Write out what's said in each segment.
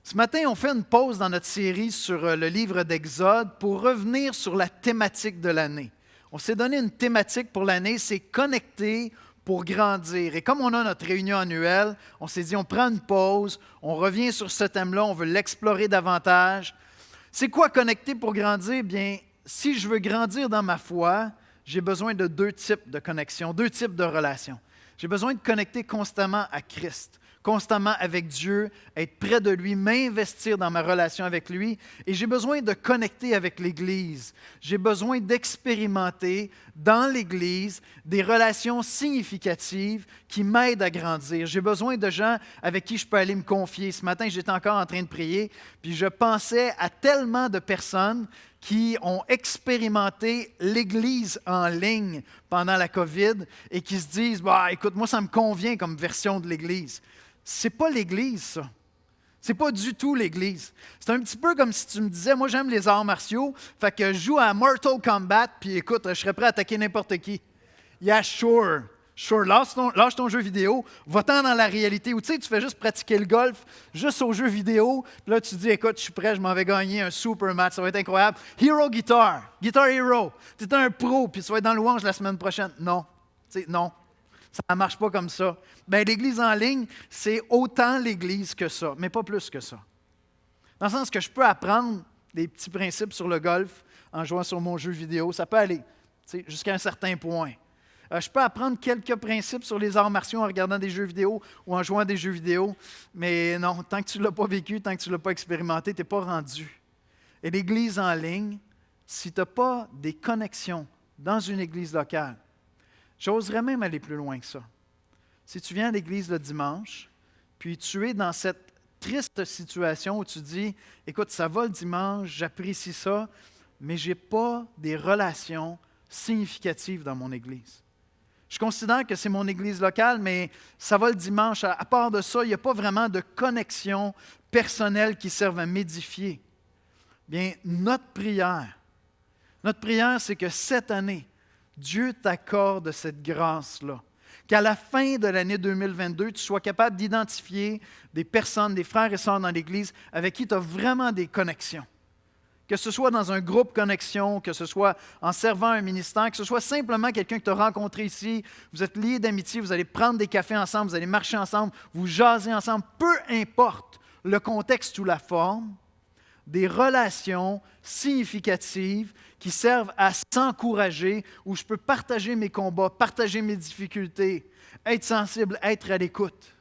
Ce matin, on fait une pause dans notre série sur le livre d'Exode pour revenir sur la thématique de l'année. On s'est donné une thématique pour l'année, c'est connecter pour grandir. Et comme on a notre réunion annuelle, on s'est dit on prend une pause, on revient sur ce thème-là, on veut l'explorer davantage. C'est quoi connecter pour grandir? Bien, si je veux grandir dans ma foi, j'ai besoin de deux types de connexions, deux types de relations. J'ai besoin de connecter constamment à Christ, constamment avec Dieu, être près de lui, m'investir dans ma relation avec lui. Et j'ai besoin de connecter avec l'Église. J'ai besoin d'expérimenter dans l'Église des relations significatives qui m'aident à grandir. J'ai besoin de gens avec qui je peux aller me confier. Ce matin, j'étais encore en train de prier, puis je pensais à tellement de personnes qui ont expérimenté l'Église en ligne pendant la COVID et qui se disent bah, « écoute, moi, ça me convient comme version de l'Église. » C'est pas l'Église, ça. C'est pas du tout l'Église. C'est un petit peu comme si tu me disais, moi, j'aime les arts martiaux, fait que je joue à Mortal Kombat, puis écoute, je serais prêt à attaquer n'importe qui. Yeah, sure. Sure, lâche ton jeu vidéo, va-t'en dans la réalité. Ou tu sais, tu fais juste pratiquer le golf, juste au jeu vidéo. Puis là, tu dis, écoute, je suis prêt, je m'en vais gagner un super match, ça va être incroyable. Hero Guitar, Guitar Hero. Tu es un pro, puis tu vas être dans louange la semaine prochaine. Non, tu sais, non. Ça ne marche pas comme ça. Bien, l'Église en ligne, c'est autant l'Église que ça, mais pas plus que ça. Dans le sens que je peux apprendre des petits principes sur le golf en jouant sur mon jeu vidéo. Ça peut aller jusqu'à un certain point. Je peux apprendre quelques principes sur les arts martiaux en regardant des jeux vidéo ou en jouant à des jeux vidéo, mais non, tant que tu ne l'as pas vécu, tant que tu ne l'as pas expérimenté, tu n'es pas rendu. Et l'Église en ligne, si tu n'as pas des connexions dans une Église locale, j'oserais même aller plus loin que ça. Si tu viens à l'Église le dimanche, puis tu es dans cette triste situation où tu dis, écoute, ça va le dimanche, j'apprécie ça, mais je n'ai pas des relations significatives dans mon Église. Je considère que c'est mon Église locale, mais ça va le dimanche. À part de ça, il n'y a pas vraiment de connexion personnelle qui serve à m'édifier. Bien, notre prière, c'est que cette année, Dieu t'accorde cette grâce-là. Qu'à la fin de l'année 2022, tu sois capable d'identifier des personnes, des frères et sœurs dans l'Église avec qui tu as vraiment des connexions. Que ce soit dans un groupe connexion, que ce soit en servant un ministère, que ce soit simplement quelqu'un que tu as rencontré ici, vous êtes liés d'amitié, vous allez prendre des cafés ensemble, vous allez marcher ensemble, vous jaser ensemble, peu importe le contexte ou la forme, des relations significatives qui servent à s'encourager, où je peux partager mes combats, partager mes difficultés, être sensible, être à l'écoute.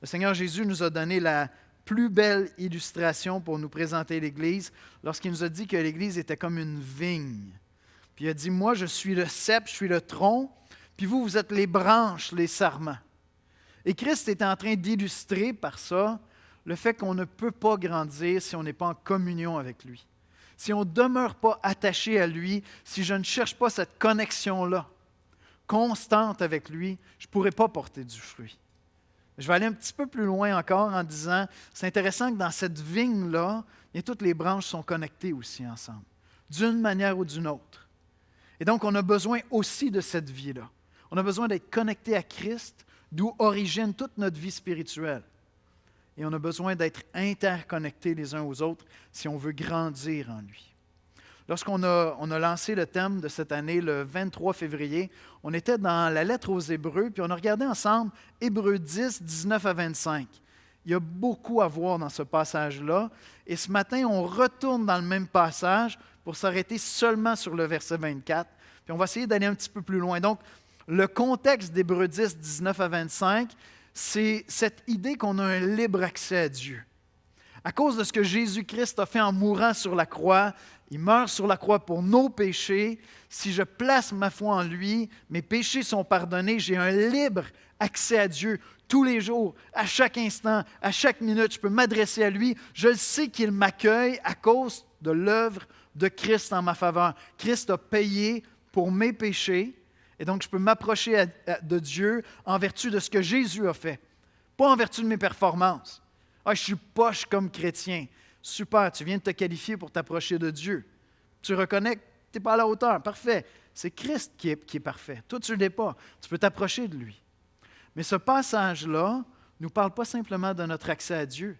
Le Seigneur Jésus nous a donné la plus belle illustration pour nous présenter l'Église lorsqu'il nous a dit que l'Église était comme une vigne. Puis il a dit, moi je suis le cep, je suis le tronc, puis vous, vous êtes les branches, les sarments. Et Christ était en train d'illustrer par ça le fait qu'on ne peut pas grandir si on n'est pas en communion avec lui. Si on ne demeure pas attaché à lui, si je ne cherche pas cette connexion-là, constante avec lui, je ne pourrai pas porter du fruit. Je vais aller un petit peu plus loin encore en disant, c'est intéressant que dans cette vigne-là, toutes les branches sont connectées aussi ensemble, d'une manière ou d'une autre. Et donc, on a besoin aussi de cette vie-là. On a besoin d'être connecté à Christ, d'où origine toute notre vie spirituelle. Et on a besoin d'être interconnectés les uns aux autres si on veut grandir en lui. Lorsqu'on a lancé le thème de cette année, le 23 février, on était dans la lettre aux Hébreux, puis on a regardé ensemble Hébreux 10, 19 à 25. Il y a beaucoup à voir dans ce passage-là. Et ce matin, on retourne dans le même passage pour s'arrêter seulement sur le verset 24. Puis on va essayer d'aller un petit peu plus loin. Donc, le contexte d'Hébreux 10, 19 à 25, c'est cette idée qu'on a un libre accès à Dieu. À cause de ce que Jésus-Christ a fait en mourant sur la croix, il meurt sur la croix pour nos péchés. Si je place ma foi en lui, mes péchés sont pardonnés. J'ai un libre accès à Dieu tous les jours, à chaque instant, à chaque minute. Je peux m'adresser à lui. Je sais qu'il m'accueille à cause de l'œuvre de Christ en ma faveur. Christ a payé pour mes péchés et donc je peux m'approcher de Dieu en vertu de ce que Jésus a fait, pas en vertu de mes performances. Ah, je suis poche comme chrétien. Super, tu viens de te qualifier pour t'approcher de Dieu. Tu reconnais que tu n'es pas à la hauteur. Parfait. C'est Christ qui est parfait. Toi, tu ne l'es pas. Tu peux t'approcher de lui. Mais ce passage-là ne nous parle pas simplement de notre accès à Dieu.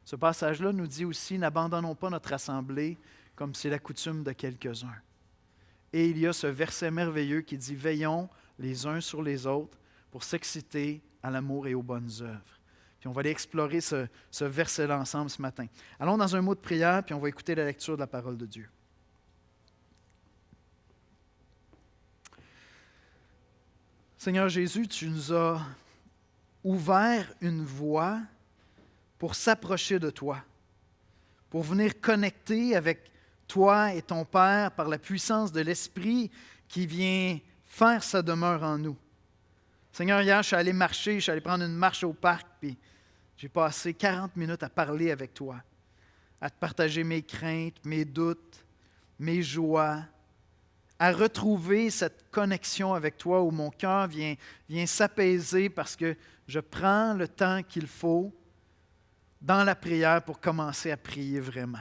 Ce passage-là nous dit aussi, n'abandonnons pas notre assemblée comme c'est la coutume de quelques-uns. Et il y a ce verset merveilleux qui dit, veillons les uns sur les autres pour s'exciter à l'amour et aux bonnes œuvres. Puis on va aller explorer ce verset-là ensemble ce matin. Allons dans un mot de prière, puis on va écouter la lecture de la parole de Dieu. Seigneur Jésus, tu nous as ouvert une voie pour s'approcher de toi, pour venir connecter avec toi et ton Père par la puissance de l'Esprit qui vient faire sa demeure en nous. Seigneur, hier, je suis allé marcher, je suis allé prendre une marche au parc, puis j'ai passé 40 minutes à parler avec toi, à te partager mes craintes, mes doutes, mes joies, à retrouver cette connexion avec toi où mon cœur vient s'apaiser parce que je prends le temps qu'il faut dans la prière pour commencer à prier vraiment.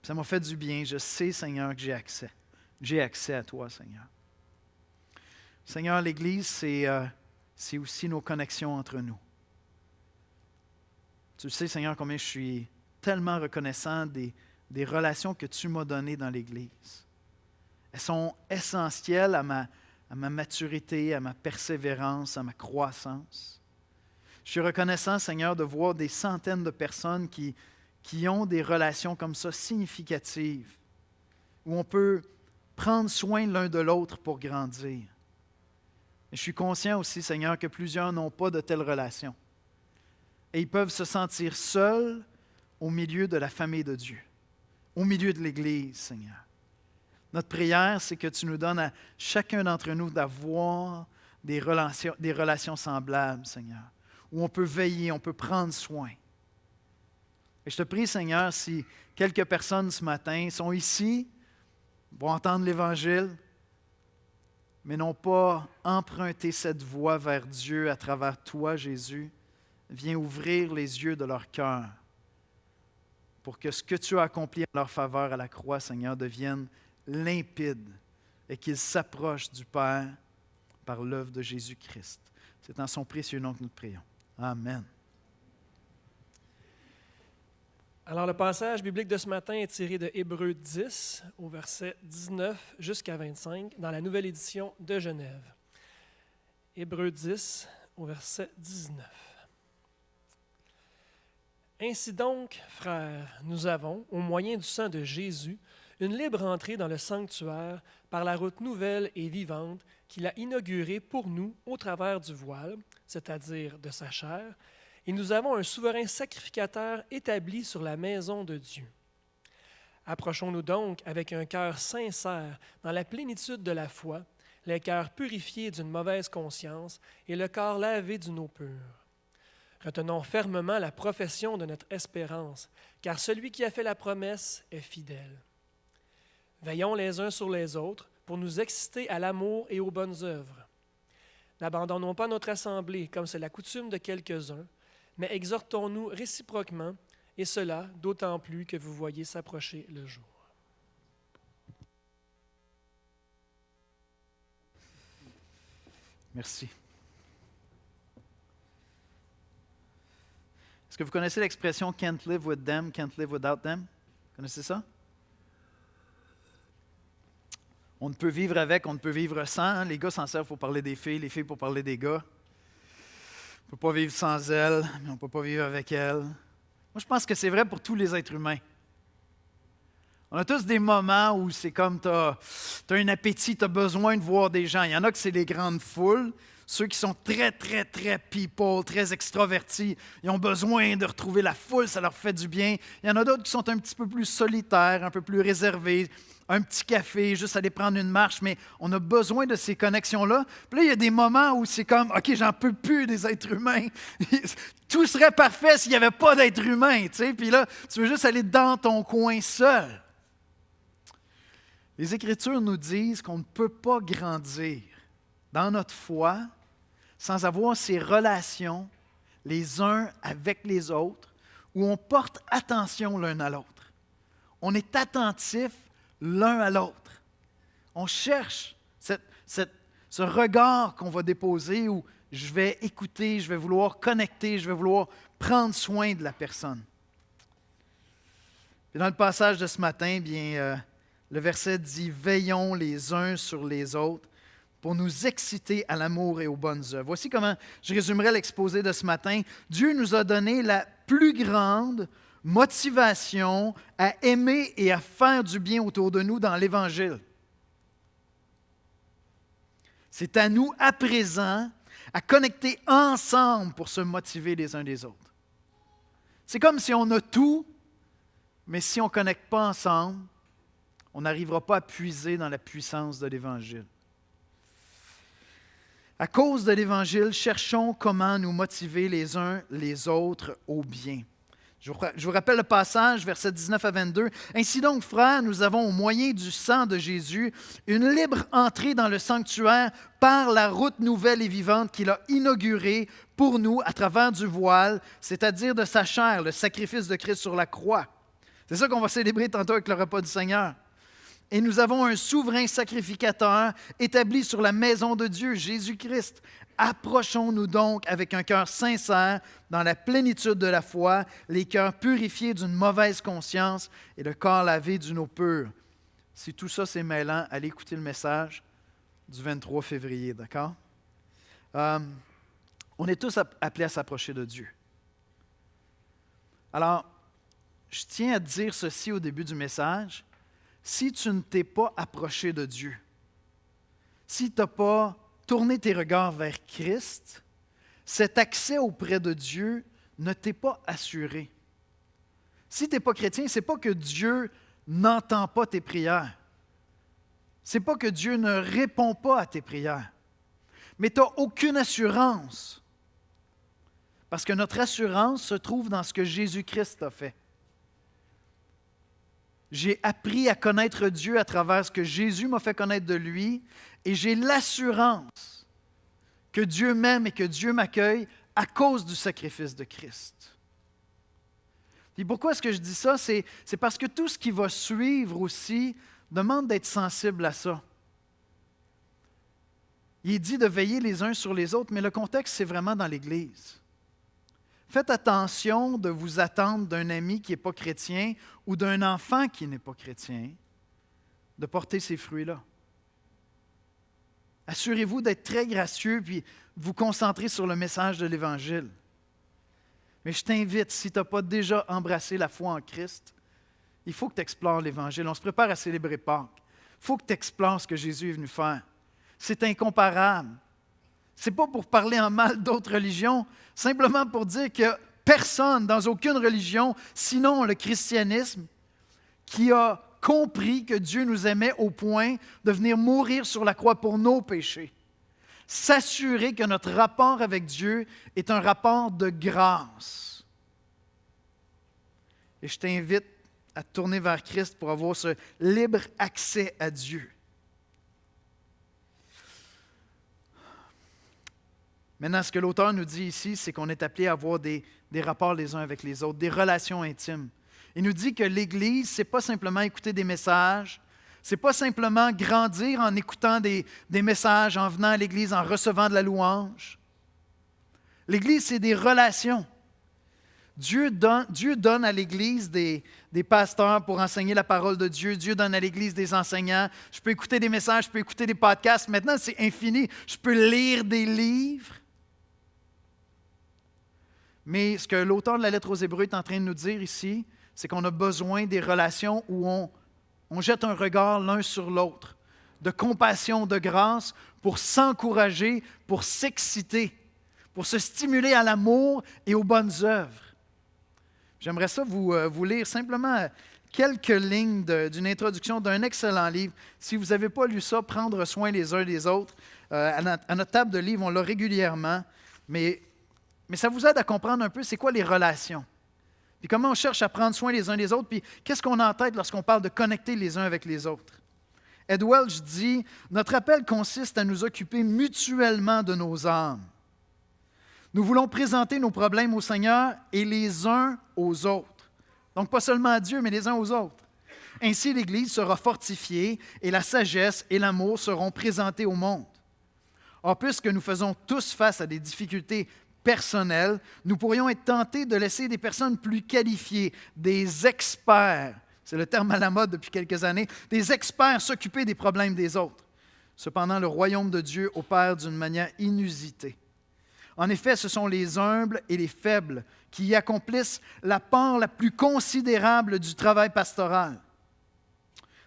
Ça m'a fait du bien. Je sais, Seigneur, que j'ai accès. J'ai accès à toi, Seigneur. Seigneur, l'Église, c'est aussi nos connexions entre nous. Tu sais, Seigneur, combien je suis tellement reconnaissant des relations que tu m'as données dans l'Église. Elles sont essentielles à ma maturité, à ma persévérance, à ma croissance. Je suis reconnaissant, Seigneur, de voir des centaines de personnes qui ont des relations comme ça significatives, où on peut prendre soin l'un de l'autre pour grandir. Et je suis conscient aussi, Seigneur, que plusieurs n'ont pas de telles relations. Et ils peuvent se sentir seuls au milieu de la famille de Dieu, au milieu de l'Église, Seigneur. Notre prière, c'est que tu nous donnes à chacun d'entre nous d'avoir des relations semblables, Seigneur, où on peut veiller, on peut prendre soin. Et je te prie, Seigneur, si quelques personnes ce matin sont ici, vont entendre l'Évangile, mais n'ont pas emprunté cette voie vers Dieu à travers toi, Jésus, viens ouvrir les yeux de leur cœur pour que ce que tu as accompli en leur faveur à la croix, Seigneur, devienne limpide et qu'ils s'approchent du Père par l'œuvre de Jésus-Christ. C'est en son précieux nom que nous te prions. Amen. Alors, le passage biblique de ce matin est tiré de Hébreux 10, au verset 19 jusqu'à 25, dans la nouvelle édition de Genève. Hébreux 10, au verset 19. Ainsi donc, frères, nous avons, au moyen du sang de Jésus, une libre entrée dans le sanctuaire par la route nouvelle et vivante qu'il a inaugurée pour nous au travers du voile, c'est-à-dire de sa chair, et nous avons un souverain sacrificateur établi sur la maison de Dieu. Approchons-nous donc avec un cœur sincère dans la plénitude de la foi, les cœurs purifiés d'une mauvaise conscience et le corps lavé d'une eau pure. Retenons fermement la profession de notre espérance, car celui qui a fait la promesse est fidèle. Veillons les uns sur les autres pour nous exciter à l'amour et aux bonnes œuvres. N'abandonnons pas notre assemblée comme c'est la coutume de quelques-uns, mais exhortons-nous réciproquement, et cela d'autant plus que vous voyez s'approcher le jour. Merci. Est-ce que vous connaissez l'expression « can't live with them, can't live without them » ? Vous connaissez ça? On ne peut vivre avec, on ne peut vivre sans. Hein? Les gars s'en servent pour parler des filles, les filles pour parler des gars. On ne peut pas vivre sans elles, mais on ne peut pas vivre avec elles. Moi, je pense que c'est vrai pour tous les êtres humains. On a tous des moments où c'est comme tu as un appétit, tu as besoin de voir des gens. Il y en a que c'est les grandes foules. Ceux qui sont très, très, très people, très extravertis, ils ont besoin de retrouver la foule, ça leur fait du bien. Il y en a d'autres qui sont un petit peu plus solitaires, un peu plus réservés. Un petit café, juste aller prendre une marche, mais on a besoin de ces connexions-là. Puis là, il y a des moments où c'est comme, OK, j'en peux plus des êtres humains. Tout serait parfait s'il n'y avait pas d'êtres humains, tu sais. Puis là, tu veux juste aller dans ton coin seul. Les Écritures nous disent qu'on ne peut pas grandir dans notre foi sans avoir ces relations les uns avec les autres où on porte attention l'un à l'autre. On est attentif l'un à l'autre. On cherche ce regard qu'on va déposer où je vais écouter, je vais vouloir connecter, je vais vouloir prendre soin de la personne. Puis dans le passage de ce matin, le verset dit « Veillons les uns sur les autres pour nous exciter à l'amour et aux bonnes œuvres. » Voici comment je résumerai l'exposé de ce matin. Dieu nous a donné la plus grande motivation à aimer et à faire du bien autour de nous dans l'Évangile. C'est à nous, à présent, à connecter ensemble pour se motiver les uns des autres. C'est comme si on a tout, mais si on ne connecte pas ensemble, on n'arrivera pas à puiser dans la puissance de l'Évangile. À cause de l'Évangile, cherchons comment nous motiver les uns les autres au bien. Je vous rappelle le passage, versets 19 à 22. « Ainsi donc, frères, nous avons au moyen du sang de Jésus une libre entrée dans le sanctuaire par la route nouvelle et vivante qu'il a inaugurée pour nous à travers du voile, c'est-à-dire de sa chair, le sacrifice de Christ sur la croix. » C'est ça qu'on va célébrer tantôt avec le repas du Seigneur. « Et nous avons un souverain sacrificateur établi sur la maison de Dieu, Jésus-Christ. Approchons-nous donc avec un cœur sincère, dans la plénitude de la foi, les cœurs purifiés d'une mauvaise conscience et le corps lavé d'une eau pure. » Si tout ça c'est mêlant, allez écouter le message du 23 février, d'accord? On est tous appelés à s'approcher de Dieu. Alors, je tiens à te dire ceci au début du message. Si tu ne t'es pas approché de Dieu, si tu n'as pas tourné tes regards vers Christ, cet accès auprès de Dieu ne t'est pas assuré. Si tu n'es pas chrétien, ce n'est pas que Dieu n'entend pas tes prières. Ce n'est pas que Dieu ne répond pas à tes prières. Mais tu n'as aucune assurance. Parce que notre assurance se trouve dans ce que Jésus-Christ a fait. J'ai appris à connaître Dieu à travers ce que Jésus m'a fait connaître de lui et j'ai l'assurance que Dieu m'aime et que Dieu m'accueille à cause du sacrifice de Christ. Et pourquoi est-ce que je dis ça? C'est parce que tout ce qui va suivre aussi demande d'être sensible à ça. Il est dit de veiller les uns sur les autres, mais le contexte, c'est vraiment dans l'Église. Faites attention de vous attendre d'un ami qui n'est pas chrétien ou d'un enfant qui n'est pas chrétien de porter ces fruits-là. Assurez-vous d'être très gracieux puis vous concentrer sur le message de l'Évangile. Mais je t'invite, si tu n'as pas déjà embrassé la foi en Christ, il faut que tu explores l'Évangile. On se prépare à célébrer Pâques. Il faut que tu explores ce que Jésus est venu faire. C'est incomparable. Ce n'est pas pour parler en mal d'autres religions, simplement pour dire que personne dans aucune religion, sinon le christianisme, qui a compris que Dieu nous aimait au point de venir mourir sur la croix pour nos péchés. S'assurer que notre rapport avec Dieu est un rapport de grâce. Et je t'invite à te tourner vers Christ pour avoir ce libre accès à Dieu. Maintenant, ce que l'auteur nous dit ici, c'est qu'on est appelé à avoir des rapports les uns avec les autres, des relations intimes. Il nous dit que l'Église, ce n'est pas simplement écouter des messages, ce n'est pas simplement grandir en écoutant des messages, en venant à l'Église, en recevant de la louange. L'Église, c'est des relations. Dieu donne à l'Église des pasteurs pour enseigner la parole de Dieu. Dieu donne à l'Église des enseignants. Je peux écouter des messages, je peux écouter des podcasts. Maintenant, c'est infini. Je peux lire des livres. Mais ce que l'auteur de la lettre aux Hébreux est en train de nous dire ici, c'est qu'on a besoin des relations où on jette un regard l'un sur l'autre, de compassion, de grâce, pour s'encourager, pour s'exciter, pour se stimuler à l'amour et aux bonnes œuvres. J'aimerais ça vous lire simplement quelques lignes d'une introduction d'un excellent livre. Si vous n'avez pas lu ça, prendre soin les uns des autres. À notre table de livres, on l'a régulièrement, mais ça vous aide à comprendre un peu c'est quoi les relations. Puis comment on cherche à prendre soin les uns des autres, puis qu'est-ce qu'on a en tête lorsqu'on parle de connecter les uns avec les autres. Ed Welch dit « Notre appel consiste à nous occuper mutuellement de nos âmes. Nous voulons présenter nos problèmes au Seigneur et les uns aux autres. » Donc pas seulement à Dieu, mais les uns aux autres. Ainsi, l'Église sera fortifiée et la sagesse et l'amour seront présentés au monde. Or, puisque nous faisons tous face à des difficultés personnelles, nous pourrions être tentés de laisser des personnes plus qualifiées, des experts, c'est le terme à la mode depuis quelques années, des experts s'occuper des problèmes des autres. Cependant, le royaume de Dieu opère d'une manière inusitée. En effet, ce sont les humbles et les faibles qui y accomplissent la part la plus considérable du travail pastoral.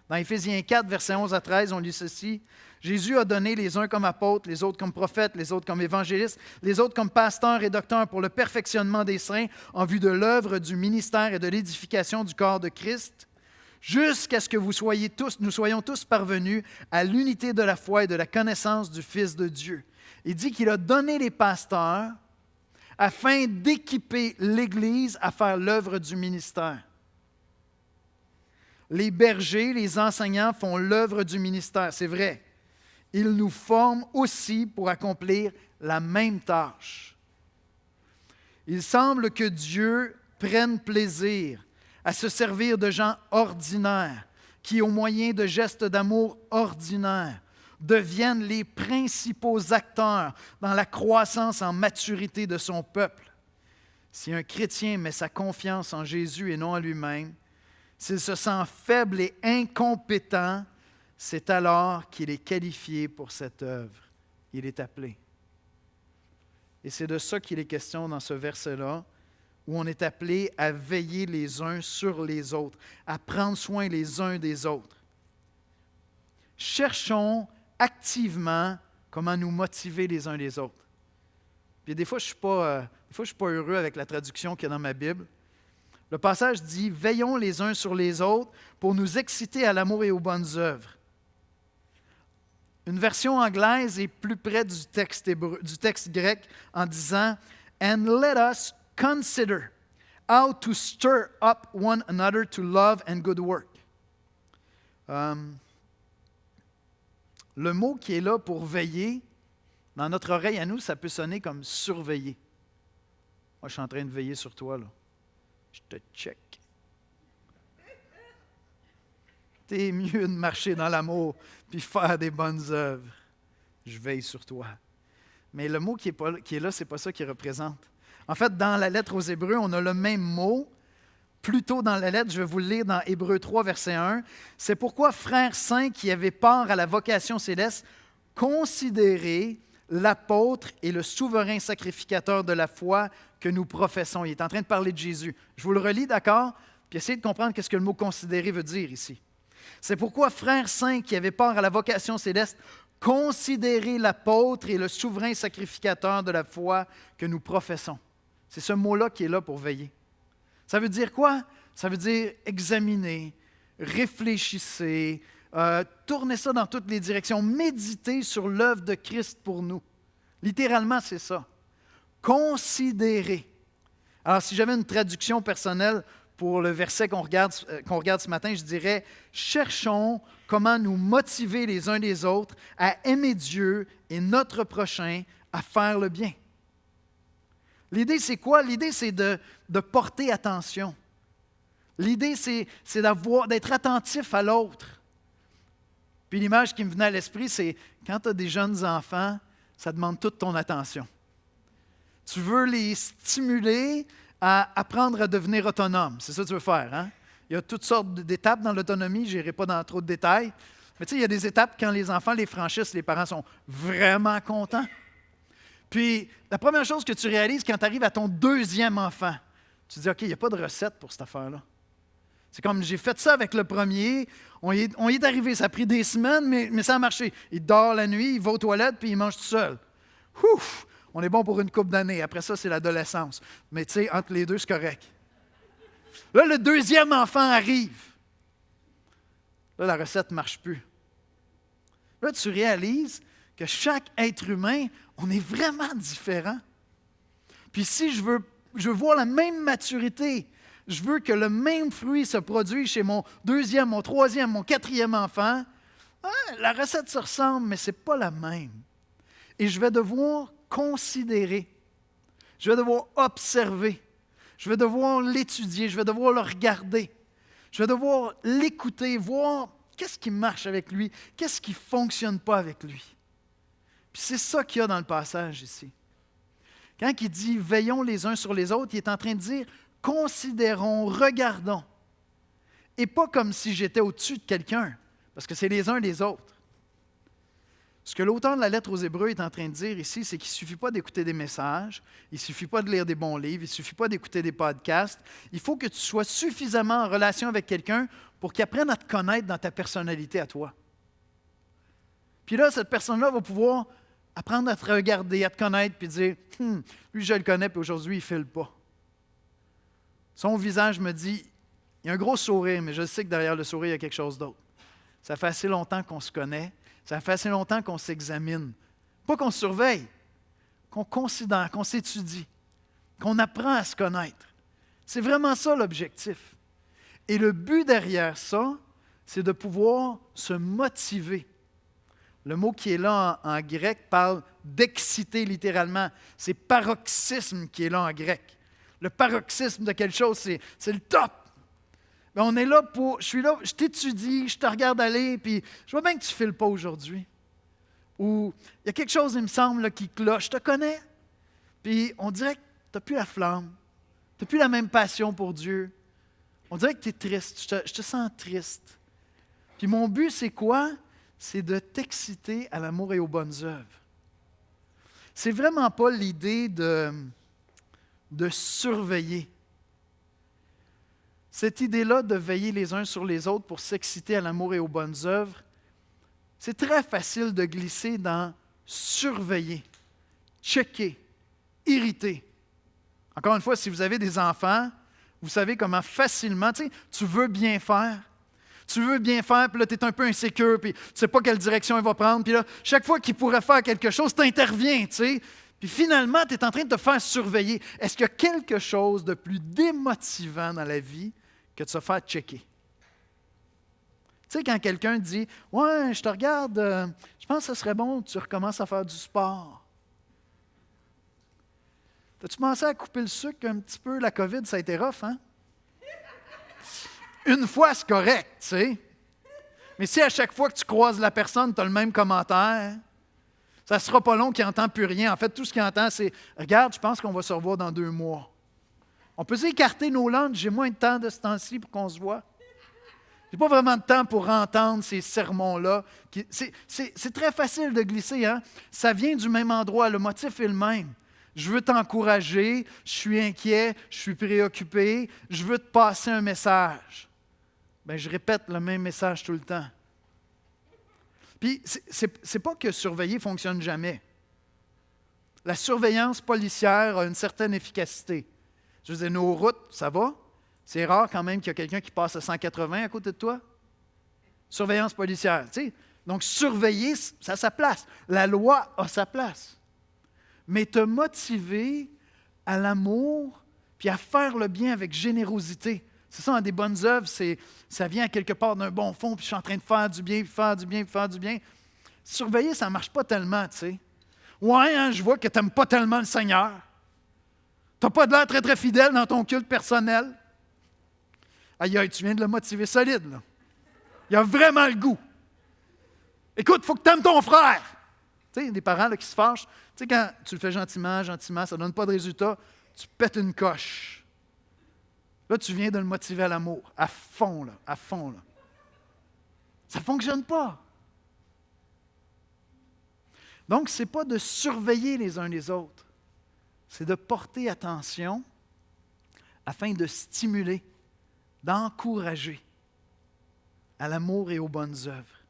Dans Éphésiens 4, versets 11 à 13, on lit ceci. « Jésus a donné les uns comme apôtres, les autres comme prophètes, les autres comme évangélistes, les autres comme pasteurs et docteurs pour le perfectionnement des saints en vue de l'œuvre du ministère et de l'édification du corps de Christ, jusqu'à ce que nous soyons tous parvenus à l'unité de la foi et de la connaissance du Fils de Dieu. » Il dit qu'il a donné les pasteurs afin d'équiper l'Église à faire l'œuvre du ministère. Les bergers, les enseignants font l'œuvre du ministère, c'est vrai. Ils nous forment aussi pour accomplir la même tâche. Il semble que Dieu prenne plaisir à se servir de gens ordinaires qui, au moyen de gestes d'amour ordinaires, deviennent les principaux acteurs dans la croissance en maturité de son peuple. Si un chrétien met sa confiance en Jésus et non en lui-même, s'il se sent faible et incompétent, c'est alors qu'il est qualifié pour cette œuvre. Il est appelé. Et c'est de ça qu'il est question dans ce verset-là, où on est appelé à veiller les uns sur les autres, à prendre soin les uns des autres. Cherchons activement comment nous motiver les uns les autres. Puis des fois, je ne suis pas heureux avec la traduction qu'il y a dans ma Bible. Le passage dit « Veillons les uns sur les autres pour nous exciter à l'amour et aux bonnes œuvres ». Une version anglaise est plus près du texte grec en disant « And let us consider how to stir up one another to love and good work ». Le mot qui est là pour veiller, dans notre oreille à nous, ça peut sonner comme surveiller. Moi, je suis en train de veiller sur toi, là. Je te check. T'es mieux de marcher dans l'amour puis faire des bonnes œuvres. Je veille sur toi. Mais le mot qui est là, ce n'est pas ça qu'il représente. En fait, dans la lettre aux Hébreux, on a le même mot. Plus tôt dans la lettre, je vais vous le lire dans Hébreux 3, verset 1. « C'est pourquoi, frères saints qui avaient part à la vocation céleste, considérez l'apôtre et le souverain sacrificateur de la foi que nous professons. » Il est en train de parler de Jésus. Je vous le relis, d'accord? Puis essayez de comprendre ce que le mot « considérer » veut dire ici. « C'est pourquoi, frères saints qui avaient part à la vocation céleste, considérez l'apôtre et le souverain sacrificateur de la foi que nous professons. » C'est ce mot-là qui est là pour veiller. Ça veut dire quoi? Ça veut dire examiner, réfléchissez, tournez ça dans toutes les directions, méditez sur l'œuvre de Christ pour nous. Littéralement, c'est ça. Considérez. Alors, si j'avais une traduction personnelle pour le verset qu'on regarde ce matin, je dirais « Cherchons comment nous motiver les uns les autres à aimer Dieu et notre prochain, à faire le bien. » L'idée, c'est quoi? L'idée, c'est de porter attention. L'idée, c'est d'être attentif à l'autre. Puis l'image qui me venait à l'esprit, c'est quand tu as des jeunes enfants, ça demande toute ton attention. Tu veux les stimuler à apprendre à devenir autonomes. C'est ça que tu veux faire, hein? Il y a toutes sortes d'étapes dans l'autonomie, je n'irai pas dans trop de détails. Mais tu sais, il y a des étapes, quand les enfants les franchissent, les parents sont vraiment contents. Puis, la première chose que tu réalises quand tu arrives à ton deuxième enfant, tu te dis, OK, il n'y a pas de recette pour cette affaire-là. C'est comme, j'ai fait ça avec le premier, on y est arrivé, ça a pris des semaines, mais ça a marché. Il dort la nuit, il va aux toilettes, puis il mange tout seul. Ouf! On est bon pour une couple d'années. Après ça, c'est l'adolescence. Mais tu sais, entre les deux, c'est correct. Là, le deuxième enfant arrive. Là, la recette ne marche plus. Là, tu réalises que chaque être humain, on est vraiment différent. Puis si je veux voir la même maturité, je veux que le même fruit se produise chez mon deuxième, mon troisième, mon quatrième enfant, la recette se ressemble, mais ce n'est pas la même. Et je vais devoir considérer, je vais devoir observer, je vais devoir l'étudier, je vais devoir le regarder, je vais devoir l'écouter, voir qu'est-ce qui marche avec lui, qu'est-ce qui ne fonctionne pas avec lui. Puis Puis c'est ça qu'il y a dans le passage ici. Quand il dit « veillons les uns sur les autres », il est en train de dire « considérons, regardons ». Et pas comme si j'étais au-dessus de quelqu'un, parce que c'est les uns les autres. Ce que l'auteur de la lettre aux Hébreux est en train de dire ici, c'est qu'il ne suffit pas d'écouter des messages, il ne suffit pas de lire des bons livres, il ne suffit pas d'écouter des podcasts. Il faut que tu sois suffisamment en relation avec quelqu'un pour qu'il apprenne à te connaître dans ta personnalité à toi. Puis là, cette personne-là va pouvoir apprendre à te regarder, à te connaître, puis dire « lui, je le connais, puis aujourd'hui, il ne file pas. » Son visage me dit, il y a un gros sourire, mais je sais que derrière le sourire, il y a quelque chose d'autre. Ça fait assez longtemps qu'on se connaît, ça fait assez longtemps qu'on s'examine. Pas qu'on se surveille, qu'on considère, qu'on s'étudie, qu'on apprend à se connaître. C'est vraiment ça l'objectif. Et le but derrière ça, c'est de pouvoir se motiver. Le mot qui est là en grec parle d'exciter littéralement. C'est paroxysme qui est là en grec. Le paroxysme de quelque chose, c'est le top. Mais on est là je suis là, je t'étudie, je te regarde aller, puis je vois bien que tu ne files pas aujourd'hui. Ou il y a quelque chose, il me semble, là, qui cloche. Je te connais. Puis on dirait que tu n'as plus la flamme. Tu n'as plus la même passion pour Dieu. On dirait que tu es triste. Je te sens triste. Puis mon but, c'est quoi? C'est de t'exciter à l'amour et aux bonnes œuvres. C'est vraiment pas l'idée de surveiller. Cette idée-là de veiller les uns sur les autres pour s'exciter à l'amour et aux bonnes œuvres, c'est très facile de glisser dans surveiller, checker, irriter. Encore une fois, si vous avez des enfants, vous savez comment facilement, tu veux bien faire. Tu veux bien faire, puis là, tu es un peu insécure, puis tu ne sais pas quelle direction il va prendre. Puis là, chaque fois qu'il pourrait faire quelque chose, tu interviens, tu sais. Puis finalement, tu es en train de te faire surveiller. Est-ce qu'il y a quelque chose de plus démotivant dans la vie que de se faire checker? Tu sais, quand quelqu'un dit « Ouais, je te regarde, je pense que ce serait bon que tu recommences à faire du sport. » T'as-tu pensé à couper le sucre un petit peu? La COVID, ça a été rough, hein? Une fois, c'est correct, tu sais. Mais si à chaque fois que tu croises la personne, tu as le même commentaire, ça ne sera pas long qu'il n'entend plus rien. En fait, tout ce qu'il entend, c'est « Regarde, je pense qu'on va se revoir dans 2 mois. » On peut s'écarter nos langues. J'ai moins de temps de ce temps-ci pour qu'on se voit. Je n'ai pas vraiment de temps pour entendre ces sermons-là. C'est très facile de glisser, hein? Ça vient du même endroit. Le motif est le même. Je veux t'encourager, je suis inquiet, je suis préoccupé, je veux te passer un message. Bien, je répète le même message tout le temps. Puis, c'est pas que surveiller ne fonctionne jamais. La surveillance policière a une certaine efficacité. Je veux dire, nos routes, ça va? C'est rare quand même qu'il y a quelqu'un qui passe à 180 à côté de toi. Surveillance policière, tu sais. Donc, surveiller, ça a sa place. La loi a sa place. Mais te motiver à l'amour puis à faire le bien avec générosité. C'est ça, des bonnes œuvres, ça vient à quelque part d'un bon fond, puis je suis en train de faire du bien, puis faire du bien, puis faire du bien. Surveiller, ça ne marche pas tellement, tu sais. Ouais, hein, je vois que tu n'aimes pas tellement le Seigneur. Tu n'as pas de l'air très, très fidèle dans ton culte personnel. Aïe, aïe, tu viens de le motiver solide, là. Il a vraiment le goût. Écoute, il faut que tu aimes ton frère. Tu sais, des parents là, qui se fâchent. Tu sais, quand tu le fais gentiment, gentiment, ça ne donne pas de résultat, tu pètes une coche. Là, tu viens de le motiver à l'amour, à fond, là, à fond, là. Ça ne fonctionne pas. Donc, ce n'est pas de surveiller les uns les autres, c'est de porter attention afin de stimuler, d'encourager à l'amour et aux bonnes œuvres.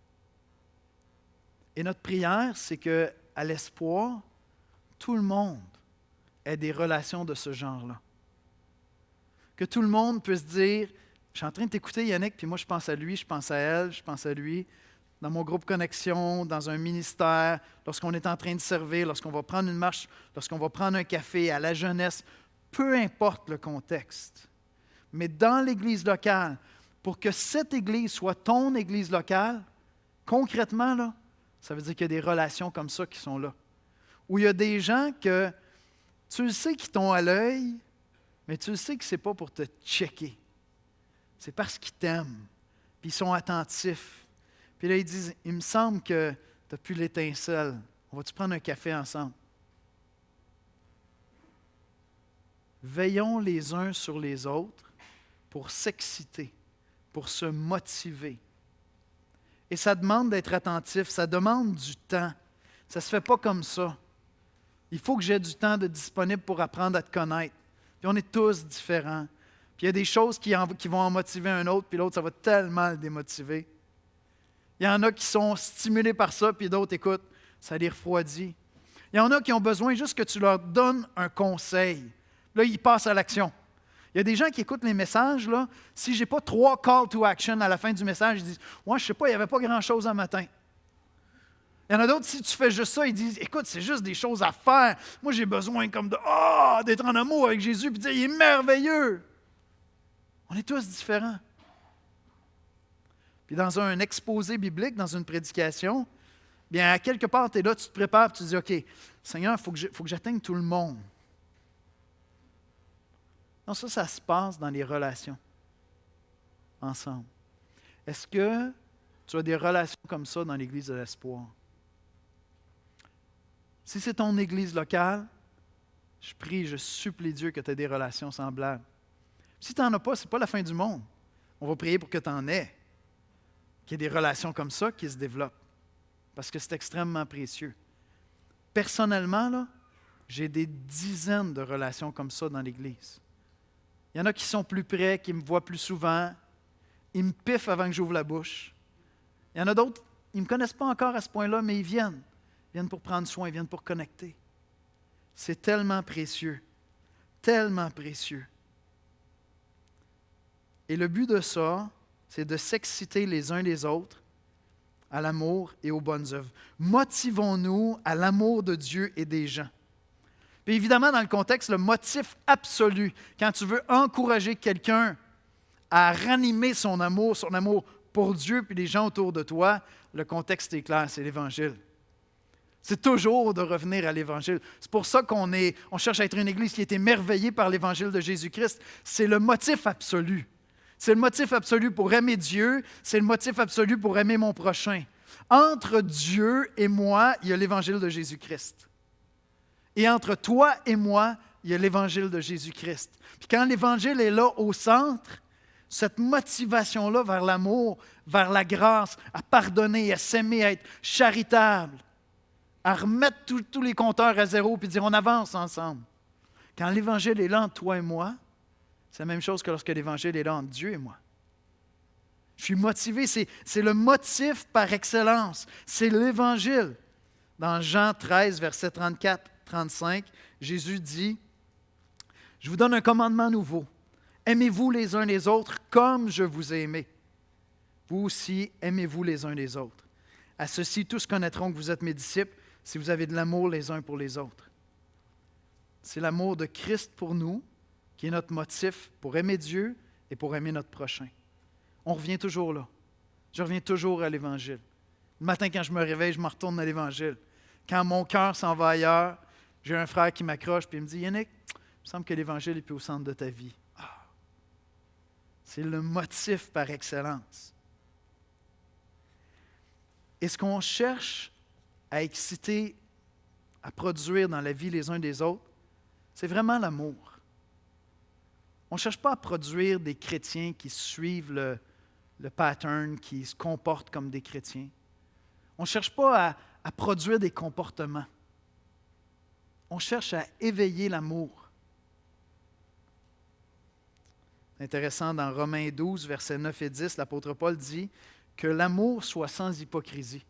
Et notre prière, c'est qu'à l'espoir, tout le monde ait des relations de ce genre-là. Que tout le monde puisse dire, je suis en train de t'écouter Yannick, puis moi je pense à lui, je pense à elle, je pense à lui, dans mon groupe Connexion, dans un ministère, lorsqu'on est en train de servir, lorsqu'on va prendre une marche, lorsqu'on va prendre un café, à la jeunesse, peu importe le contexte. Mais dans l'Église locale, pour que cette Église soit ton Église locale, concrètement, là, ça veut dire qu'il y a des relations comme ça qui sont là. Où il y a des gens que tu le sais qui t'ont à l'œil, mais tu le sais que ce n'est pas pour te checker. C'est parce qu'ils t'aiment, puis ils sont attentifs. Puis là, ils disent, il me semble que tu n'as plus l'étincelle. On On va-tu prendre un café ensemble? Veillons les uns sur les autres pour s'exciter, pour se motiver. Et ça demande d'être attentif, ça demande du temps. Ça ne se fait pas comme ça. Il faut que j'ai du temps de disponible pour apprendre à te connaître. Puis on est tous différents. Puis il y a des choses qui vont en motiver un autre, puis l'autre, ça va tellement le démotiver. Il y en a qui sont stimulés par ça, puis d'autres, écoute, ça les refroidit. Il y en a qui ont besoin juste que tu leur donnes un conseil. Là, ils passent à l'action. Il y a des gens qui écoutent les messages, là, si je n'ai pas 3 call to action à la fin du message, ils disent « Ouais, je ne sais pas, il n'y avait pas grand-chose un matin. » Il y en a d'autres, si tu fais juste ça, ils disent « Écoute, c'est juste des choses à faire. Moi, j'ai besoin comme d'être en amour avec Jésus et de dire « Il est merveilleux. » On est tous différents. Puis dans un exposé biblique, dans une prédication, bien, à quelque part, tu es là, tu te prépares, tu te dis, OK, Seigneur, il faut que j'atteigne tout le monde. Non, ça se passe dans les relations, ensemble. Est-ce que tu as des relations comme ça dans l'Église de l'Espoir? Si c'est ton Église locale, je prie, je supplie Dieu que tu aies des relations semblables. Si tu n'en as pas, ce n'est pas la fin du monde. On va prier pour que tu en aies. Qu'il y ait des relations comme ça qui se développent. Parce que c'est extrêmement précieux. Personnellement, là, j'ai des dizaines de relations comme ça dans l'Église. Il y en a qui sont plus près, qui me voient plus souvent. Ils me piffent avant que j'ouvre la bouche. Il y en a d'autres, ils ne me connaissent pas encore à ce point-là, mais ils viennent. Ils viennent pour prendre soin, ils viennent pour connecter. C'est tellement précieux. Tellement précieux. Et le but de ça, c'est de s'exciter les uns les autres à l'amour et aux bonnes œuvres. Motivons-nous à l'amour de Dieu et des gens. Puis évidemment, dans le contexte, le motif absolu, quand tu veux encourager quelqu'un à ranimer son amour pour Dieu et les gens autour de toi, le contexte est clair, c'est l'Évangile. C'est toujours de revenir à l'Évangile. C'est pour ça qu'on cherche à être une Église qui est émerveillée par l'Évangile de Jésus-Christ. C'est le motif absolu. C'est le motif absolu pour aimer Dieu, c'est le motif absolu pour aimer mon prochain. Entre Dieu et moi, il y a l'Évangile de Jésus-Christ. Et entre toi et moi, il y a l'Évangile de Jésus-Christ. Puis quand l'Évangile est là au centre, cette motivation-là vers l'amour, vers la grâce, à pardonner, à s'aimer, à être charitable, à remettre tous les compteurs à zéro et dire on avance ensemble. Quand l'Évangile est là entre toi et moi, c'est la même chose que lorsque l'Évangile est là entre Dieu et moi. Je suis motivé, c'est le motif par excellence. C'est l'Évangile. Dans Jean 13, versets 34-35, Jésus dit, « Je vous donne un commandement nouveau. Aimez-vous les uns les autres comme je vous ai aimé. Vous aussi, aimez-vous les uns les autres. À ceci, tous connaîtront que vous êtes mes disciples si vous avez de l'amour les uns pour les autres. » C'est l'amour de Christ pour nous qui est notre motif pour aimer Dieu et pour aimer notre prochain. On revient toujours là. Je reviens toujours à l'Évangile. Le matin, quand je me réveille, je me retourne à l'Évangile. Quand mon cœur s'en va ailleurs, j'ai un frère qui m'accroche et il me dit « Yannick, il me semble que l'Évangile est plus au centre de ta vie. Ah. » C'est le motif par excellence. Et ce qu'on cherche à exciter, à produire dans la vie les uns des autres, c'est vraiment l'amour. On ne cherche pas à produire des chrétiens qui suivent le pattern, qui se comportent comme des chrétiens. On ne cherche pas à produire des comportements. On cherche à éveiller l'amour. C'est intéressant, dans Romains 12, versets 9 et 10, l'apôtre Paul dit que l'amour soit sans hypocrisie.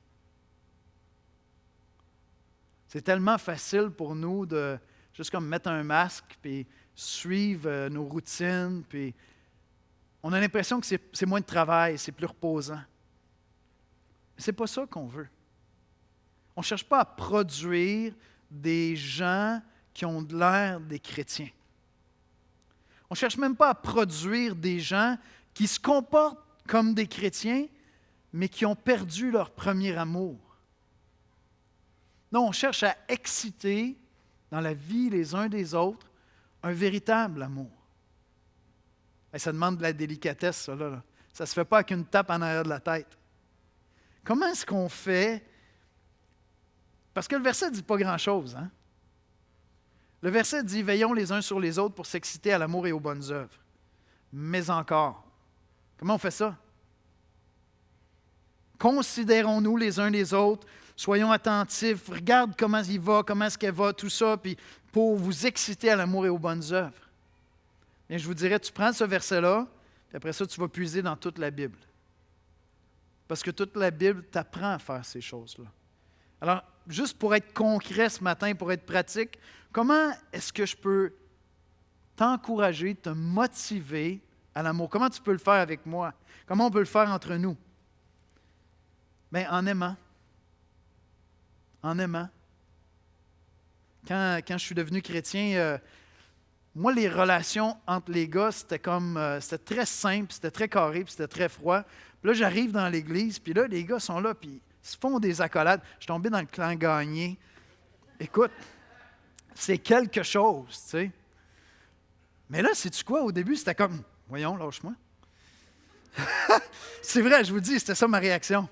C'est tellement facile pour nous de juste comme mettre un masque puis suivre nos routines, puis on a l'impression que c'est moins de travail, c'est plus reposant. Mais ce n'est pas ça qu'on veut. On ne cherche pas à produire des gens qui ont de l'air des chrétiens. On ne cherche même pas à produire des gens qui se comportent comme des chrétiens, mais qui ont perdu leur premier amour. Non, on cherche à exciter dans la vie les uns des autres un véritable amour. Et ça demande de la délicatesse, ça. Là. Ça ne se fait pas avec une tape en arrière de la tête. Comment est-ce qu'on fait Parce que le verset ne dit pas grand-chose. Hein? Le verset dit « Veillons les uns sur les autres pour s'exciter à l'amour et aux bonnes œuvres. » Mais encore, comment on fait ça? Considérons-nous les uns les autres, soyons attentifs, regarde comment il va, comment est-ce qu'elle va, tout ça, puis pour vous exciter à l'amour et aux bonnes œuvres. Bien, je vous dirais, tu prends ce verset-là, puis après ça, tu vas puiser dans toute la Bible. Parce que toute la Bible t'apprend à faire ces choses-là. Alors, juste pour être concret ce matin, pour être pratique, comment est-ce que je peux t'encourager, te motiver à l'amour? Comment tu peux le faire avec moi? Comment on peut le faire entre nous? Bien, en aimant. En aimant. Quand je suis devenu chrétien, moi, les relations entre les gars, c'était c'était très simple, c'était très carré, puis c'était très froid. Puis là, j'arrive dans l'église, puis là, les gars sont là, puis ils se font des accolades. Je suis tombé dans le clan gagné. Écoute, c'est quelque chose, tu sais. Mais là, sais-tu quoi? Au début, c'était comme, voyons, lâche-moi. C'est vrai, je vous dis, c'était ça ma réaction.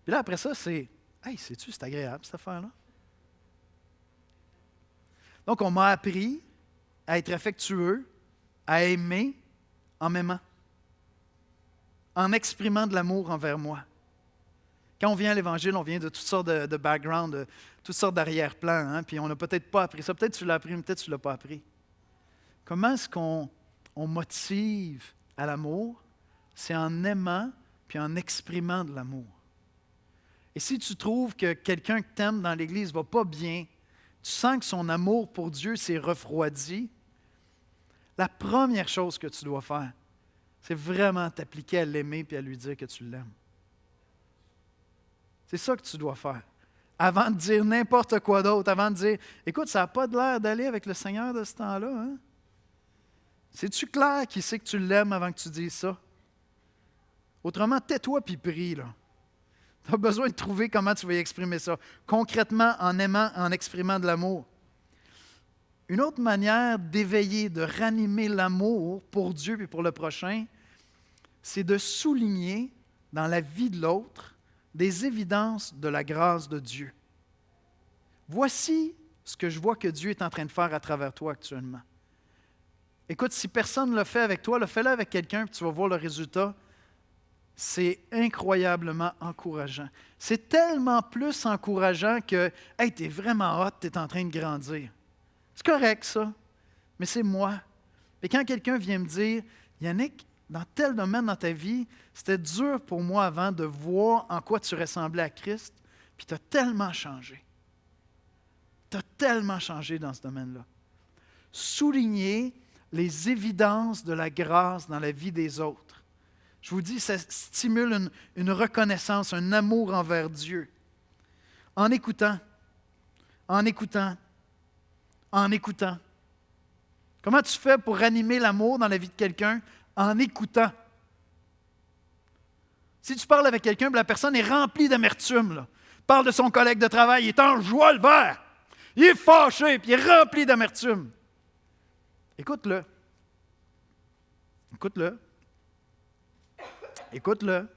Puis là, après ça, c'est, hey, sais-tu, c'est agréable, cette affaire-là. Donc, on m'a appris à être affectueux, à aimer en m'aimant, en exprimant de l'amour envers moi. Quand on vient à l'Évangile, on vient de toutes sortes de backgrounds, de toutes sortes d'arrière-plans, hein, puis on n'a peut-être pas appris ça. Peut-être tu l'as appris, mais peut-être tu ne l'as pas appris. Comment est-ce qu'on motive à l'amour? C'est en aimant puis en exprimant de l'amour. Et si tu trouves que quelqu'un que tu aimes dans l'Église ne va pas bien, tu sens que son amour pour Dieu s'est refroidi, la première chose que tu dois faire, c'est vraiment t'appliquer à l'aimer et à lui dire que tu l'aimes. C'est ça que tu dois faire. Avant de dire n'importe quoi d'autre, avant de dire « Écoute, ça n'a pas de l'air d'aller avec le Seigneur de ce temps-là. Hein? » C'est-tu clair qu'il sait que tu l'aimes avant que tu dises ça? Autrement, tais-toi puis prie, là. Tu as besoin de trouver comment tu vas y exprimer ça. Concrètement, en aimant, en exprimant de l'amour. Une autre manière d'éveiller, de ranimer l'amour pour Dieu et pour le prochain, c'est de souligner dans la vie de l'autre des évidences de la grâce de Dieu. Voici ce que je vois que Dieu est en train de faire à travers toi actuellement. Écoute, si personne ne le fait avec toi, fais-le avec quelqu'un, puis tu vas voir le résultat. C'est incroyablement encourageant. C'est tellement plus encourageant que « Hey, t'es vraiment hot, t'es en train de grandir. » C'est correct, ça, mais c'est moi. Et quand quelqu'un vient me dire « Yannick, dans tel domaine dans ta vie, c'était dur pour moi avant de voir en quoi tu ressemblais à Christ, puis tu as tellement changé. Tu as tellement changé dans ce domaine-là. » Souligner les évidences de la grâce dans la vie des autres. Je vous dis, ça stimule une reconnaissance, un amour envers Dieu. En écoutant, en écoutant, en écoutant. Comment tu fais pour ranimer l'amour dans la vie de quelqu'un? En écoutant. Si tu parles avec quelqu'un, la personne est remplie d'amertume, là, parle de son collègue de travail, il est en joie le vert, il est fâché, puis il est rempli d'amertume. Écoute-le. Écoute-le. Écoute-le.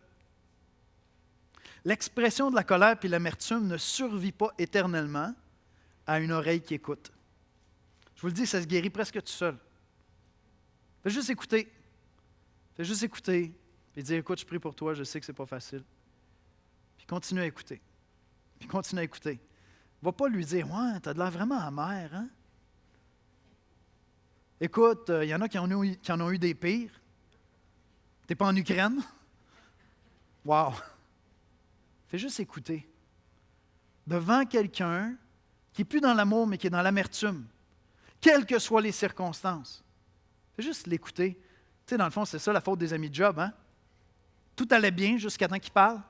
L'expression de la colère et l'amertume ne survit pas éternellement à une oreille qui écoute. Je vous le dis, ça se guérit presque tout seul. Fais juste écouter. Fais juste écouter. Puis dire, écoute, je prie pour toi, je sais que ce n'est pas facile. Puis continue à écouter. Puis continue à écouter. Va pas lui dire, ouais, tu as de l'air vraiment amer, hein? Écoute, il y en a qui en ont eu des pires. Tu n'es pas en Ukraine? Wow! Fais juste écouter. Devant quelqu'un qui n'est plus dans l'amour, mais qui est dans l'amertume, quelles que soient les circonstances. Fais juste l'écouter. Tu sais, dans le fond, c'est ça la faute des amis de job, hein? Tout allait bien jusqu'à temps qu'ils parlent.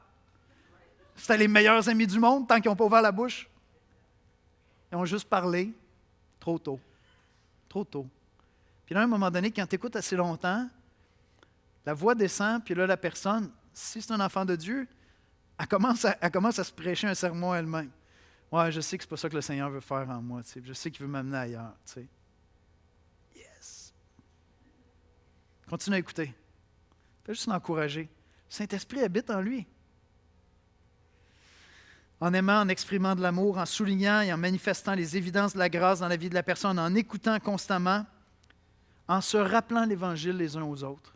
C'était les meilleurs amis du monde tant qu'ils n'ont pas ouvert la bouche. Ils ont juste parlé trop tôt. Trop tôt. Puis là, à un moment donné, quand tu écoutes assez longtemps, la voix descend, puis là, la personne, si c'est un enfant de Dieu, elle commence à se prêcher un sermon elle-même. Ouais, je sais que ce n'est pas ça que le Seigneur veut faire en moi. Tu sais. Je sais qu'il veut m'amener ailleurs. Tu sais. Yes! Continue à écouter. Fais juste l'encourager. Le Saint-Esprit habite en lui. en aimant, en exprimant de l'amour, en soulignant et en manifestant les évidences de la grâce dans la vie de la personne, en écoutant constamment, en se rappelant l'Évangile les uns aux autres.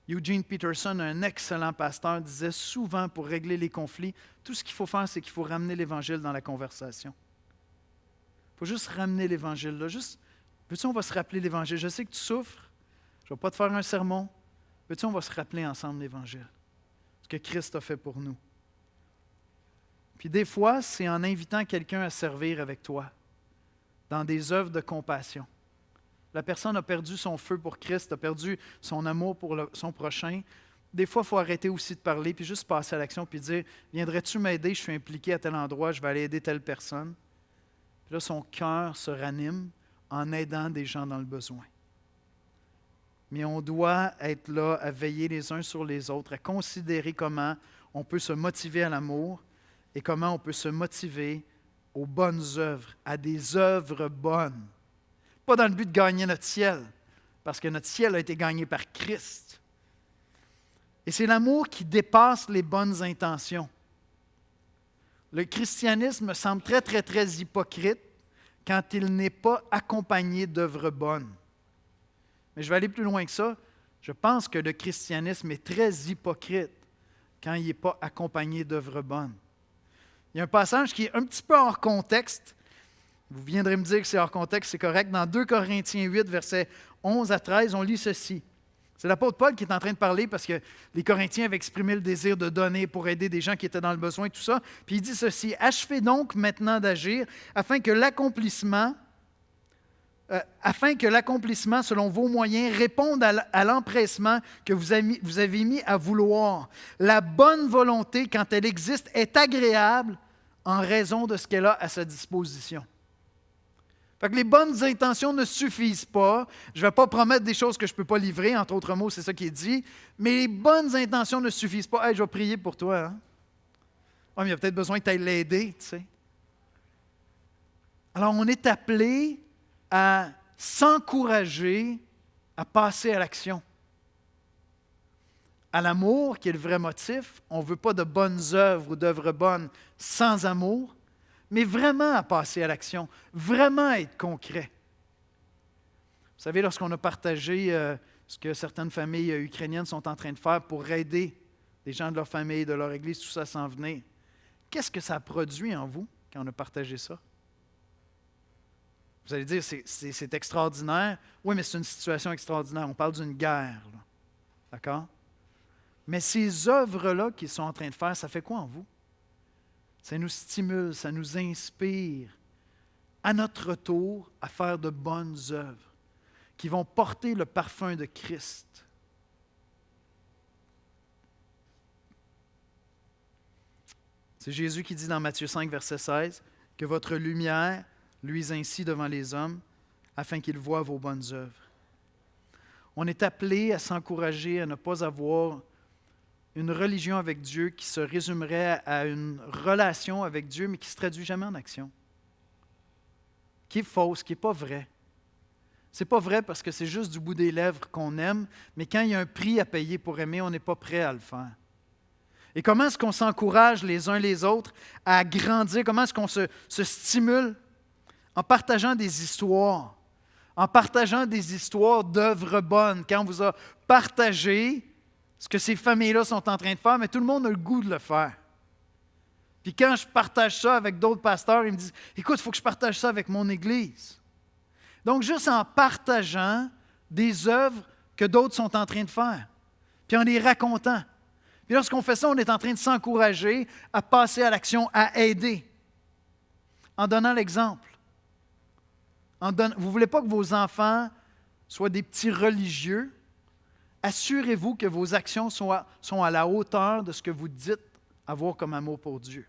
Eugene Peterson, un excellent pasteur, disait souvent pour régler les conflits, tout ce qu'il faut faire, c'est qu'il faut ramener l'Évangile dans la conversation. Il faut juste ramener l'Évangile là. Juste, veux-tu, on va se rappeler l'Évangile. Je sais que tu souffres, je ne vais pas te faire un sermon. Veux-tu, on va se rappeler ensemble l'Évangile. Ce que Christ a fait pour nous. Puis des fois, c'est en invitant quelqu'un à servir avec toi, dans des œuvres de compassion. La personne a perdu son feu pour Christ, a perdu son amour pour son prochain. Des fois, il faut arrêter aussi de parler, puis juste passer à l'action, puis dire, viendrais-tu m'aider, je suis impliqué à tel endroit, je vais aller aider telle personne. Puis là, son cœur se ranime en aidant des gens dans le besoin. Mais on doit être là à veiller les uns sur les autres, à considérer comment on peut se motiver à l'amour et comment on peut se motiver aux bonnes œuvres, à des œuvres bonnes. Pas dans le but de gagner notre ciel, parce que notre ciel a été gagné par Christ. Et c'est l'amour qui dépasse les bonnes intentions. Le christianisme me semble très, très, très hypocrite quand il n'est pas accompagné d'œuvres bonnes. Mais je vais aller plus loin que ça. Je pense que le christianisme est très hypocrite quand il n'est pas accompagné d'œuvres bonnes. Il y a un passage qui est un petit peu hors contexte. Vous viendrez me dire que c'est hors contexte, c'est correct. Dans 2 Corinthiens 8, versets 11 à 13, on lit ceci. C'est l'apôtre Paul qui est en train de parler parce que les Corinthiens avaient exprimé le désir de donner pour aider des gens qui étaient dans le besoin et tout ça. Puis il dit ceci, « Achevez donc maintenant d'agir afin que l'accomplissement, selon vos moyens, réponde à l'empressement que vous avez mis à vouloir. La bonne volonté, quand elle existe, est agréable en raison de ce qu'elle a à sa disposition. » Fait que les bonnes intentions ne suffisent pas. Je ne vais pas promettre des choses que je ne peux pas livrer, entre autres mots, c'est ça qui est dit. Mais les bonnes intentions ne suffisent pas. Hey, je vais prier pour toi. Hein? Oh, mais il y a peut-être besoin que tu ailles l'aider, tu sais. Alors, on est appelé à s'encourager à passer à l'action. À l'amour, qui est le vrai motif, on ne veut pas de bonnes œuvres ou d'œuvres bonnes sans amour, mais vraiment à passer à l'action, vraiment à être concret. Vous savez, lorsqu'on a partagé ce que certaines familles ukrainiennes sont en train de faire pour aider des gens de leur famille, de leur église, tout ça s'en venait, qu'est-ce que ça a produit en vous quand on a partagé ça? Vous allez dire, c'est extraordinaire. Oui, mais c'est une situation extraordinaire. On parle d'une guerre. Là. D'accord? Mais ces œuvres-là qu'ils sont en train de faire, ça fait quoi en vous? Ça nous stimule, ça nous inspire, à notre tour, à faire de bonnes œuvres qui vont porter le parfum de Christ. C'est Jésus qui dit dans Matthieu 5, verset 16, que votre lumière luise ainsi devant les hommes, afin qu'ils voient vos bonnes œuvres. On est appelé à s'encourager à ne pas avoir une religion avec Dieu qui se résumerait à une relation avec Dieu, mais qui ne se traduit jamais en action. Qui est fausse, qui n'est pas vrai. Ce n'est pas vrai parce que c'est juste du bout des lèvres qu'on aime, mais quand il y a un prix à payer pour aimer, on n'est pas prêt à le faire. Et comment est-ce qu'on s'encourage les uns les autres à grandir? Comment est-ce qu'on se stimule? En partageant des histoires. En partageant des histoires d'œuvres bonnes. Quand on vous a partagé ce que ces familles-là sont en train de faire, mais tout le monde a le goût de le faire. Puis quand je partage ça avec d'autres pasteurs, ils me disent « Écoute, il faut que je partage ça avec mon Église. » Donc, juste en partageant des œuvres que d'autres sont en train de faire, puis en les racontant. Puis lorsqu'on fait ça, on est en train de s'encourager à passer à l'action, à aider, en donnant l'exemple. Vous ne voulez pas que vos enfants soient des petits religieux. Assurez-vous que vos actions sont à la hauteur de ce que vous dites avoir comme amour pour Dieu.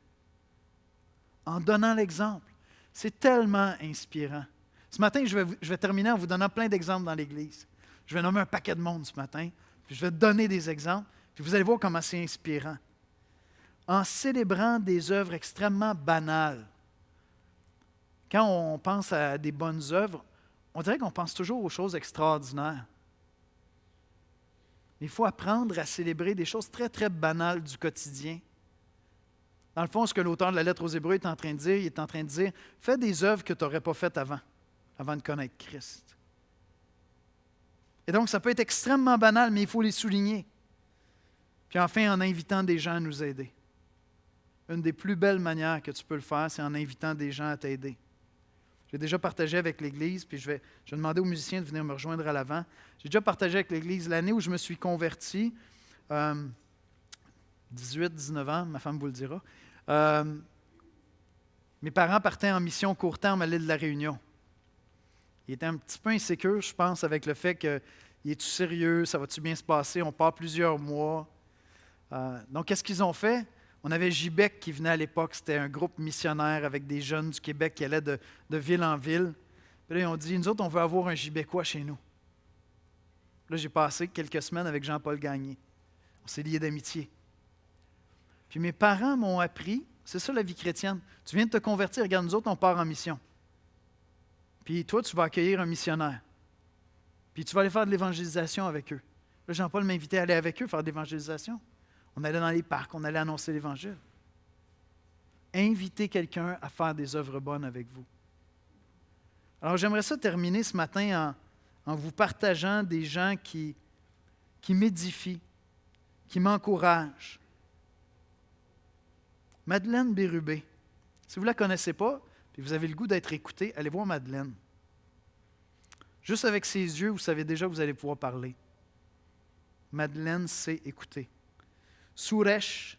En donnant l'exemple. C'est tellement inspirant. Ce matin, je vais terminer en vous donnant plein d'exemples dans l'Église. Je vais nommer un paquet de monde ce matin, puis je vais donner des exemples, puis vous allez voir comment c'est inspirant. En célébrant des œuvres extrêmement banales. Quand on pense à des bonnes œuvres, on dirait qu'on pense toujours aux choses extraordinaires. Il faut apprendre à célébrer des choses très, très banales du quotidien. Dans le fond, ce que l'auteur de la lettre aux Hébreux est en train de dire, il est en train de dire, fais des œuvres que tu n'aurais pas faites avant de connaître Christ. Et donc, ça peut être extrêmement banal, mais il faut les souligner. Puis enfin, en invitant des gens à nous aider. Une des plus belles manières que tu peux le faire, c'est en invitant des gens à t'aider. J'ai déjà partagé avec l'Église, puis je vais demander aux musiciens de venir me rejoindre à l'avant. J'ai déjà partagé avec l'Église l'année où je me suis converti, 18-19 ans, ma femme vous le dira. Mes parents partaient en mission court terme à l'île de la Réunion. Ils étaient un petit peu insécures, je pense, avec le fait que « es-tu sérieux? Ça va-tu bien se passer? On part plusieurs mois. » Donc, qu'est-ce qu'ils ont fait? On avait Gibec qui venait à l'époque. C'était un groupe missionnaire avec des jeunes du Québec qui allaient de ville en ville. Puis là, ils ont dit, nous autres, on veut avoir un Gibécois chez nous. Là, j'ai passé quelques semaines avec Jean-Paul Gagné. On s'est liés d'amitié. Puis mes parents m'ont appris, c'est ça la vie chrétienne. Tu viens de te convertir, regarde, nous autres, on part en mission. Puis toi, tu vas accueillir un missionnaire. Puis tu vas aller faire de l'évangélisation avec eux. Là, Jean-Paul m'invitait à aller avec eux faire de l'évangélisation. On allait dans les parcs, on allait annoncer l'Évangile. Invitez quelqu'un à faire des œuvres bonnes avec vous. Alors, j'aimerais ça terminer ce matin en vous partageant des gens qui m'édifient, qui m'encouragent. Madeleine Bérubé. Si vous ne la connaissez pas, puis vous avez le goût d'être écouté, allez voir Madeleine. Juste avec ses yeux, vous savez déjà que vous allez pouvoir parler. Madeleine sait écouter. Suresh,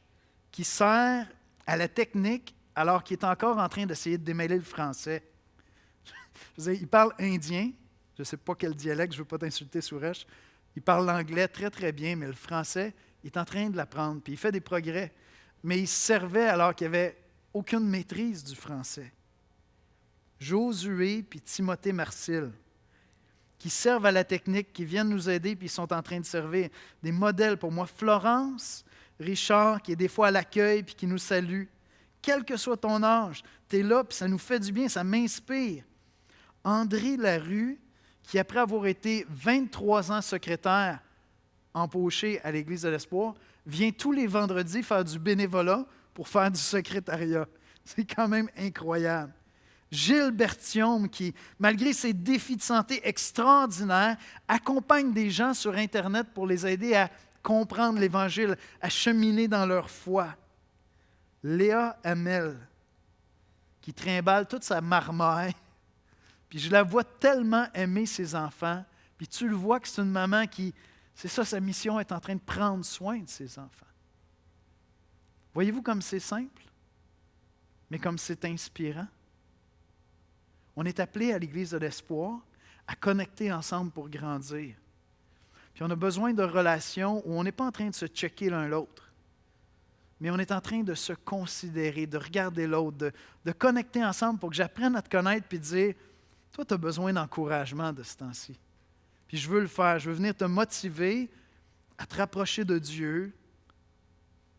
qui sert à la technique alors qu'il est encore en train d'essayer de démêler le français. Je veux dire, il parle indien, je ne sais pas quel dialecte, je ne veux pas t'insulter, Suresh. Il parle l'anglais très, très bien, mais le français, il est en train de l'apprendre, puis il fait des progrès. Mais il se servait alors qu'il n'y avait aucune maîtrise du français. Josué puis Timothée Marcil, qui servent à la technique, qui viennent nous aider, puis ils sont en train de servir des modèles pour moi. Florence Richard, qui est des fois à l'accueil, puis qui nous salue. Quel que soit ton âge, tu es là, puis ça nous fait du bien, ça m'inspire. André Larue, qui après avoir été 23 ans secrétaire empoché à l'Église de l'Espoir, vient tous les vendredis faire du bénévolat pour faire du secrétariat. C'est quand même incroyable. Gilles Berthiaume, qui, malgré ses défis de santé extraordinaires, accompagne des gens sur Internet pour les aider à comprendre l'Évangile, à cheminer dans leur foi. Léa Hamel, qui trimballe toute sa marmaille, puis je la vois tellement aimer ses enfants, puis tu le vois que c'est une maman qui, c'est ça sa mission, est en train de prendre soin de ses enfants. Voyez-vous comme c'est simple, mais comme c'est inspirant? On est appelé à l'Église de l'Espoir à connecter ensemble pour grandir. Puis on a besoin de relations où on n'est pas en train de se checker l'un l'autre, mais on est en train de se considérer, de regarder l'autre, de connecter ensemble pour que j'apprenne à te connaître puis de dire, toi, tu as besoin d'encouragement de ce temps-ci. Puis je veux le faire, je veux venir te motiver à te rapprocher de Dieu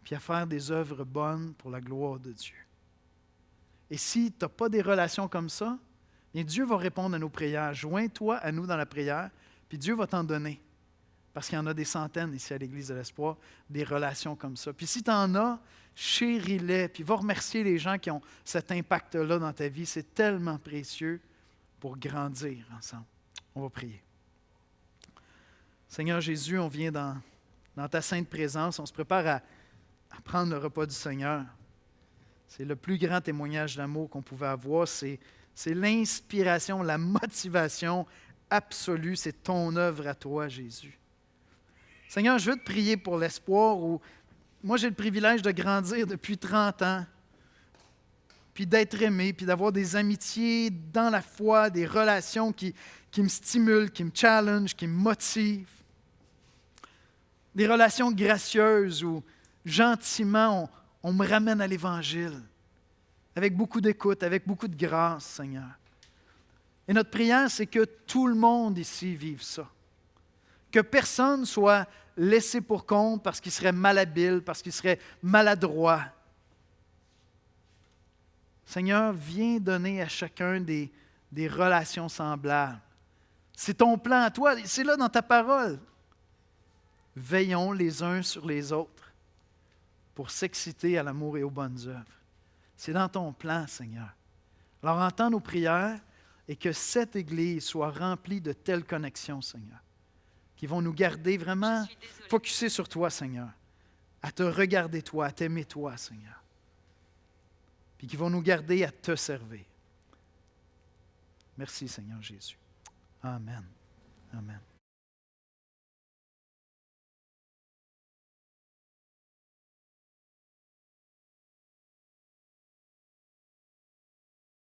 puis à faire des œuvres bonnes pour la gloire de Dieu. Et si tu n'as pas des relations comme ça, bien Dieu va répondre à nos prières. Joins-toi à nous dans la prière, puis Dieu va t'en donner. Parce qu'il y en a des centaines ici à l'Église de l'Espoir, des relations comme ça. Puis si tu en as, chéris-les, puis va remercier les gens qui ont cet impact-là dans ta vie. C'est tellement précieux pour grandir ensemble. On va prier. Seigneur Jésus, on vient dans ta sainte présence, on se prépare à prendre le repas du Seigneur. C'est le plus grand témoignage d'amour qu'on pouvait avoir. C'est l'inspiration, la motivation absolue. C'est ton œuvre à toi, Jésus. Seigneur, je veux te prier pour l'espoir où moi j'ai le privilège de grandir depuis 30 ans, puis d'être aimé, puis d'avoir des amitiés dans la foi, des relations qui me stimulent, qui me challengent, qui me motivent. Des relations gracieuses où gentiment on me ramène à l'Évangile, avec beaucoup d'écoute, avec beaucoup de grâce, Seigneur. Et notre prière, c'est que tout le monde ici vive ça. Que personne soit laissé pour compte parce qu'il serait malhabile, parce qu'il serait maladroit. Seigneur, viens donner à chacun des relations semblables. C'est ton plan à toi, c'est là dans ta parole. Veillons les uns sur les autres. pour s'exciter à l'amour et aux bonnes œuvres. C'est dans ton plan, Seigneur. Alors entends nos prières et que cette Église soit remplie de telles connexions, Seigneur, qui vont nous garder vraiment focusés sur toi, Seigneur, à te regarder toi, à t'aimer toi, Seigneur, puis qui vont nous garder à te servir. Merci, Seigneur Jésus. Amen. Amen.